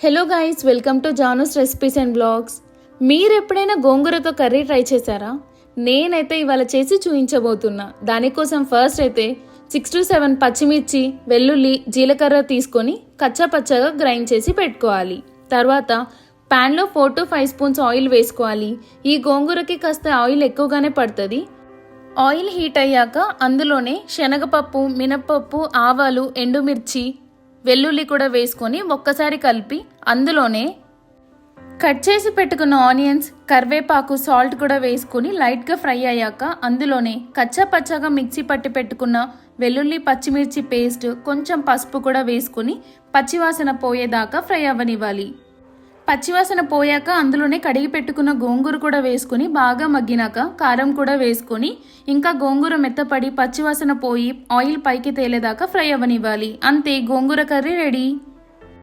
Hello guys, welcome to Janu's recipes and blogs. మీరు ఎప్పుడైనా గోంగూరతో curry try చేశారా? నేనైతే ఇవాళ చేసి చూపించబోతున్నా. దానికోసం ఫస్ట్ అయితే 6 to 7 పచ్చిమిర్చి, వెల్లుల్లి, జీలకర్ర తీసుకొని కచ్చా పచ్చగా గ్రైండ్ చేసి పెట్టుకోవాలి. తర్వాత ప్యాన్లో 4 to 5 స్పూన్స్ ఆయిల్ వేసుకోవాలి. ఈ గోంగూరకి కాస్త ఆయిల్ ఎక్కువగానే పడుతుంది. ఆయిల్ హీట్ అయ్యాక అందులోనే శనగపప్పు, మినప్పప్పు, ఆవాలు, ఎండుమిర్చి, వెల్లుల్లి కూడా వేసుకొని ఒక్కసారి కలిపి అందులోనే కట్ చేసి పెట్టుకున్న ఆనియన్స్, కరివేపాకు, సాల్ట్ కూడా వేసుకొని లైట్గా ఫ్రై అయ్యాక అందులోనే కచ్చా పచ్చగా మిక్సీ పట్టి పెట్టుకున్న వెల్లుల్లి, పచ్చిమిర్చి పేస్ట్, కొంచెం పసుపు కూడా వేసుకొని పచ్చివాసన పోయేదాకా ఫ్రై అవ్వనివ్వాలి. పచ్చివాసన పోయాక అందులోనే కడిగి పెట్టుకున్న గోంగూర కూడా వేసుకొని బాగా మగ్గినాక కారం కూడా వేసుకొని ఇంకా గోంగూర మెత్తపడి పచ్చివాసన పోయి ఆయిల్ పైకి తేలేదాకా ఫ్రై అవ్వనివ్వాలి. అంతే, గోంగూర కర్రీ రెడీ.